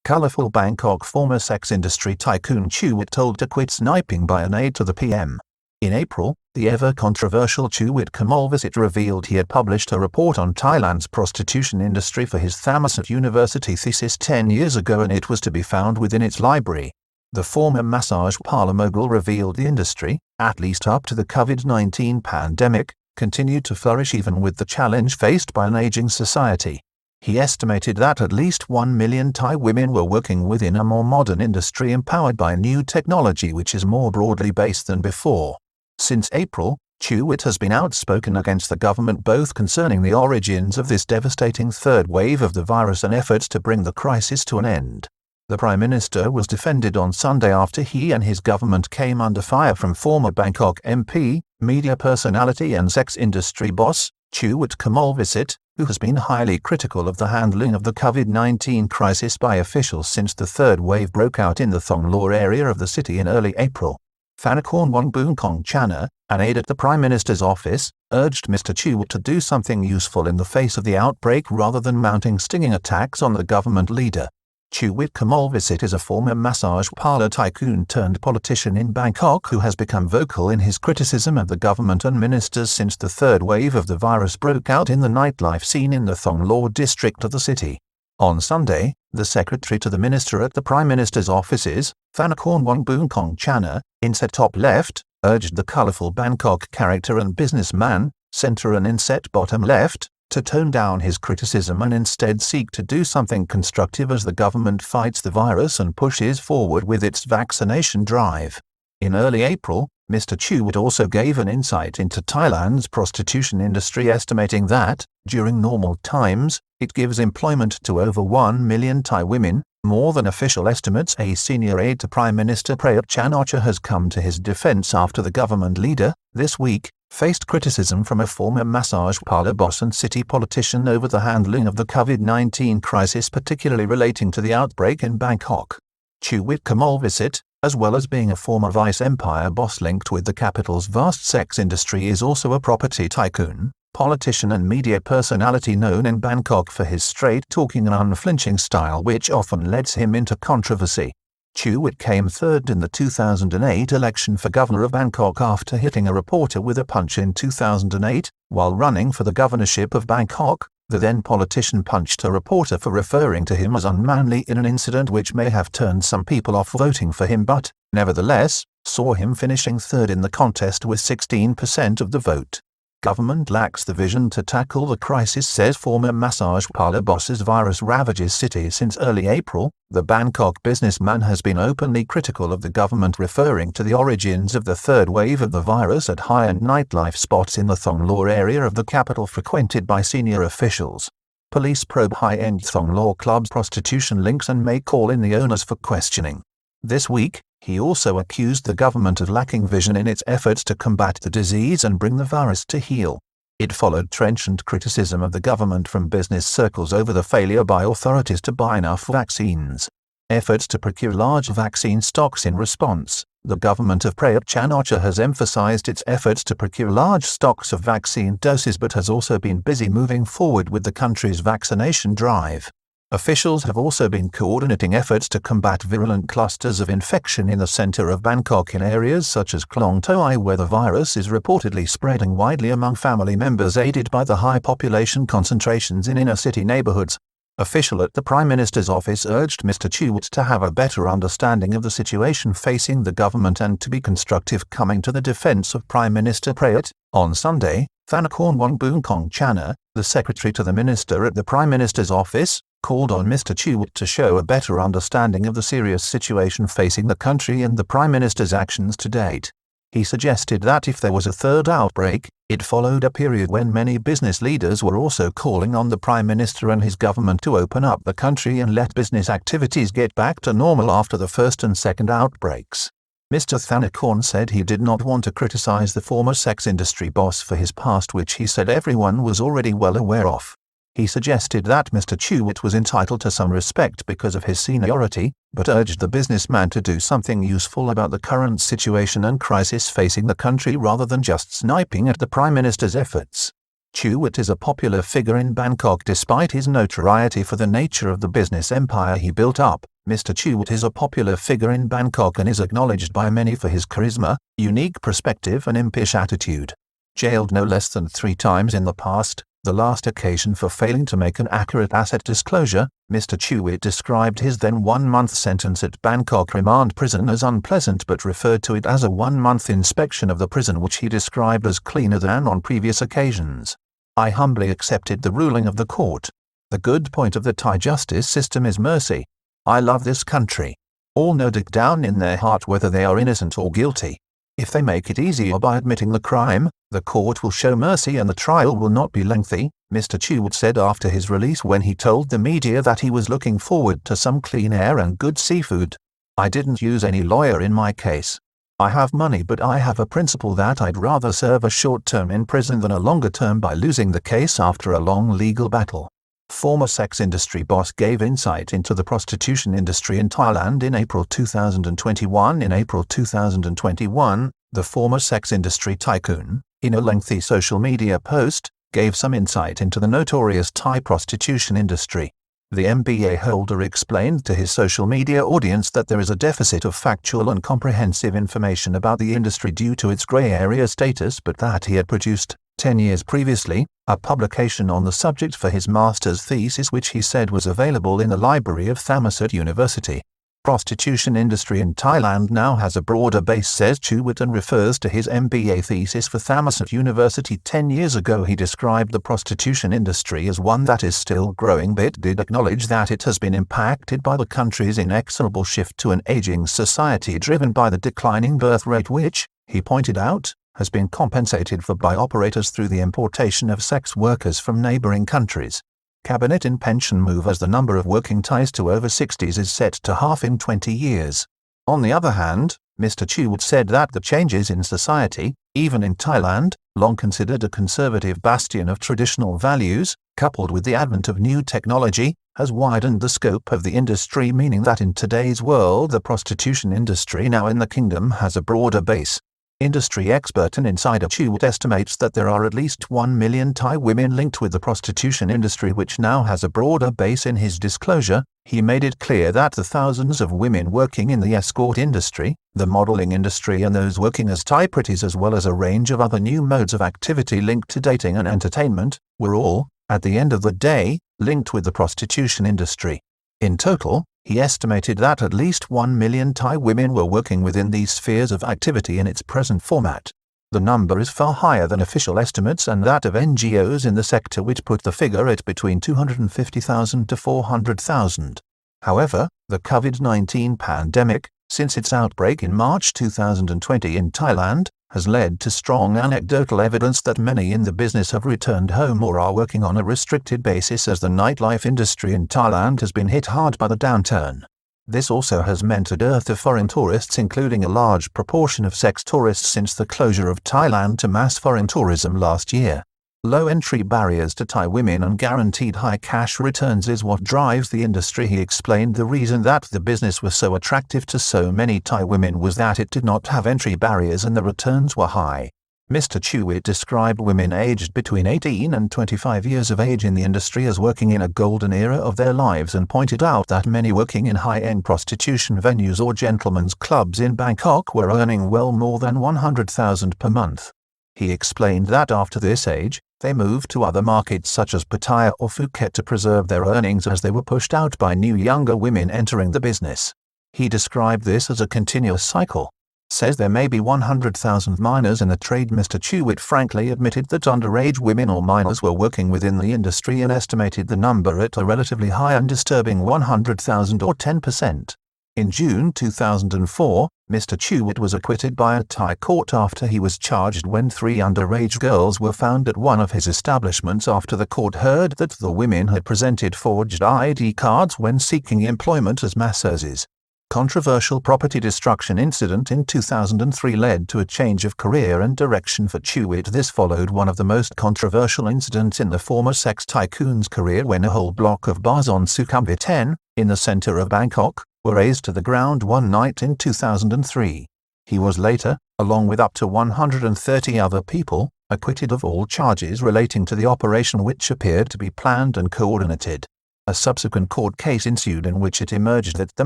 Colourful Bangkok former sex industry tycoon Chuwit told to quit sniping by an aide to the PM. In April, the ever-controversial Chuwit Kamolvisit revealed he had published a report on Thailand's prostitution industry for his Thammasat University thesis 10 years ago, and it was to be found within its library. The former massage parlour mogul revealed the industry, at least up to the COVID-19 pandemic, continued to flourish even with the challenge faced by an aging society. He estimated that at least 1 million Thai women were working within a more modern industry empowered by new technology which is more broadly based than before. Since April, Chuwit has been outspoken against the government both concerning the origins of this devastating third wave of the virus and efforts to bring the crisis to an end. The Prime Minister was defended on Sunday after he and his government came under fire from former Bangkok MP, media personality and sex industry boss, Chuwit Kamolvisit, who has been highly critical of the handling of the COVID-19 crisis by officials since the third wave broke out in the Thongloor area of the city in early April. Thanakorn Wongboongkong Chana, an aide at the Prime Minister's office, urged Mr. Chuwit to do something useful in the face of the outbreak rather than mounting stinging attacks on the government leader. Chuwit Kamolvisit is a former massage parlour tycoon turned politician in Bangkok who has become vocal in his criticism of the government and ministers since the third wave of the virus broke out in the nightlife scene in the Thongloor district of the city. On Sunday, the secretary to the minister at the Prime Minister's offices, Thanakorn Wongboongkong Chana, inset top left, urged the colourful Bangkok character and businessman, centre and inset bottom left, to tone down his criticism and instead seek to do something constructive as the government fights the virus and pushes forward with its vaccination drive. In early April, Mr. Chuwit also gave an insight into Thailand's prostitution industry, estimating that, during normal times, it gives employment to over 1 million Thai women, more than official estimates. A senior aide to Prime Minister Prayut Chan-o-cha has come to his defense after the government leader, this week, faced criticism from a former massage parlour boss and city politician over the handling of the COVID-19 crisis, particularly relating to the outbreak in Bangkok. Chuwit Kamolvisit, as well as being a former vice-empire boss linked with the capital's vast sex industry, is also a property tycoon, politician and media personality known in Bangkok for his straight-talking and unflinching style which often leads him into controversy. Chuwit came third in the 2008 election for governor of Bangkok after hitting a reporter with a punch in 2008. While running for the governorship of Bangkok, the then politician punched a reporter for referring to him as unmanly in an incident which may have turned some people off voting for him but, nevertheless, saw him finishing third in the contest with 16% of the vote. Government lacks the vision to tackle the crisis, says former massage parlour boss. As virus ravages cities since early April, the Bangkok businessman has been openly critical of the government, referring to the origins of the third wave of the virus at high-end nightlife spots in the Thongloor area of the capital frequented by senior officials. Police probe high-end Thongloor clubs' prostitution links and may call in the owners for questioning. This week, he also accused the government of lacking vision in its efforts to combat the disease and bring the virus to heel. It followed trenchant criticism of the government from business circles over the failure by authorities to buy enough vaccines. Efforts to procure large vaccine stocks in response. The government of Prayut Chan-o-cha has emphasized its efforts to procure large stocks of vaccine doses but has also been busy moving forward with the country's vaccination drive. Officials have also been coordinating efforts to combat virulent clusters of infection in the center of Bangkok in areas such as Klong Toei, where the virus is reportedly spreading widely among family members, aided by the high population concentrations in inner-city neighborhoods. Official at the Prime Minister's office urged Mr. Chuwit to have a better understanding of the situation facing the government and to be constructive, coming to the defense of Prime Minister Prayut. On Sunday, Thanakorn Wongboongkong Chana, the secretary to the minister at the Prime Minister's office, called on Mr. Chuwit to show a better understanding of the serious situation facing the country and the Prime Minister's actions to date. He suggested that if there was a third outbreak, it followed a period when many business leaders were also calling on the Prime Minister and his government to open up the country and let business activities get back to normal after the first and second outbreaks. Mr. Thanakorn said he did not want to criticize the former sex industry boss for his past, which he said everyone was already well aware of. He suggested that Mr. Chuwit was entitled to some respect because of his seniority, but urged the businessman to do something useful about the current situation and crisis facing the country rather than just sniping at the Prime Minister's efforts. Chuwit is a popular figure in Bangkok despite his notoriety for the nature of the business empire he built up. Mr. Chuwit is a popular figure in Bangkok and is acknowledged by many for his charisma, unique perspective and impish attitude. Jailed no less than 3 times in the past, the last occasion for failing to make an accurate asset disclosure, Mr. Chuwit described his then 1-month sentence at Bangkok Remand Prison as unpleasant but referred to it as a 1-month inspection of the prison which he described as cleaner than on previous occasions. I humbly accepted the ruling of the court. The good point of the Thai justice system is mercy. I love this country. All know deep down in their heart whether they are innocent or guilty. If they make it easier by admitting the crime, the court will show mercy and the trial will not be lengthy, Mr. Chuwit said after his release when he told the media that he was looking forward to some clean air and good seafood. I didn't use any lawyer in my case. I have money, but I have a principle that I'd rather serve a short term in prison than a longer term by losing the case after a long legal battle. Former sex industry boss gave insight into the prostitution industry in Thailand in April 2021. In April 2021, the former sex industry tycoon, in a lengthy social media post, gave some insight into the notorious Thai prostitution industry. The MBA holder explained to his social media audience that there is a deficit of factual and comprehensive information about the industry due to its grey area status, but that he had produced, 10 years previously, a publication on the subject for his master's thesis which he said was available in the library of Thammasat University. Prostitution industry in Thailand now has a broader base, says Chuwit, and refers to his MBA thesis for Thammasat University. 10 years ago he described the prostitution industry as one that is still growing, but did acknowledge that it has been impacted by the country's inexorable shift to an aging society driven by the declining birth rate which, he pointed out, has been compensated for by operators through the importation of sex workers from neighboring countries. Cabinet in pension move as the number of working Thais to over 60s is set to half in 20 years. On the other hand, Mr. Chuwit said that the changes in society, even in Thailand, long considered a conservative bastion of traditional values, coupled with the advent of new technology, has widened the scope of the industry, meaning that in today's world the prostitution industry now in the kingdom has a broader base. Industry expert and insider Chuwit estimates that there are at least 1 million Thai women linked with the prostitution industry, which now has a broader base. In his disclosure, he made it clear that the thousands of women working in the escort industry, the modeling industry and those working as Thai pretties, as well as a range of other new modes of activity linked to dating and entertainment, were all, at the end of the day, linked with the prostitution industry. In total, he estimated that at least 1 million Thai women were working within these spheres of activity in its present format. The number is far higher than official estimates and that of NGOs in the sector, which put the figure at between 250,000 to 400,000. However, the COVID-19 pandemic, since its outbreak in March 2020 in Thailand, has led to strong anecdotal evidence that many in the business have returned home or are working on a restricted basis, as the nightlife industry in Thailand has been hit hard by the downturn. This also has meant a dearth of foreign tourists, including a large proportion of sex tourists since the closure of Thailand to mass foreign tourism last year. Low entry barriers to Thai women and guaranteed high cash returns is what drives the industry. He explained the reason that the business was so attractive to so many Thai women was that it did not have entry barriers and the returns were high. Mr. Chuwit described women aged between 18 and 25 years of age in the industry as working in a golden era of their lives and pointed out that many working in high-end prostitution venues or gentlemen's clubs in Bangkok were earning well more than 100,000 per month. He explained that after this age, they moved to other markets such as Pattaya or Phuket to preserve their earnings as they were pushed out by new younger women entering the business. He described this as a continuous cycle. Says there may be 100,000 minors in the trade. Mr. Chuwit frankly admitted that underage women or minors were working within the industry and estimated the number at a relatively high and disturbing 100,000 or 10%. In June 2004, Mr. Chuwit was acquitted by a Thai court after he was charged when 3 underage girls were found at one of his establishments after the court heard that the women had presented forged ID cards when seeking employment as masseuses. Controversial property destruction incident in 2003 led to a change of career and direction for Chuwit. This followed one of the most controversial incidents in the former sex tycoon's career when a whole block of bars on Sukhumvit 10, in the center of Bangkok, were razed to the ground one night in 2003. He was later, along with up to 130 other people, acquitted of all charges relating to the operation, which appeared to be planned and coordinated. A subsequent court case ensued in which it emerged that the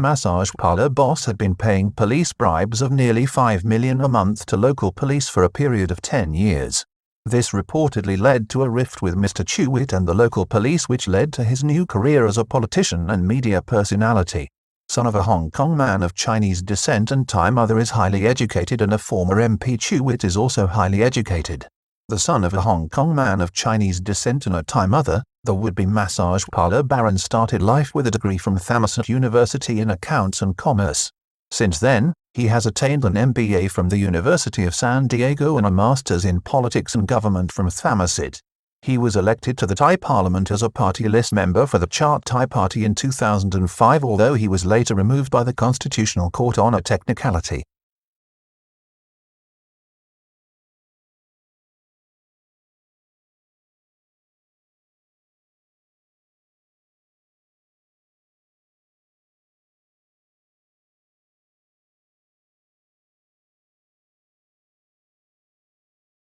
massage parlour boss had been paying police bribes of nearly $5 million a month to local police for a period of 10 years. This reportedly led to a rift with Mr. Chuwit and the local police, which led to his new career as a politician and media personality. Son of a Hong Kong man of Chinese descent and Thai mother, is highly educated, and a former MP, Chuwit is also highly educated. The son of a Hong Kong man of Chinese descent and a Thai mother, the would-be massage parlour baron started life with a degree from Thammasat University in Accounts and Commerce. Since then, he has attained an MBA from the University of San Diego and a Master's in Politics and Government from Thammasat. He was elected to the Thai Parliament as a party list member for the Chart Thai Party in 2005, although he was later removed by the Constitutional Court on a technicality.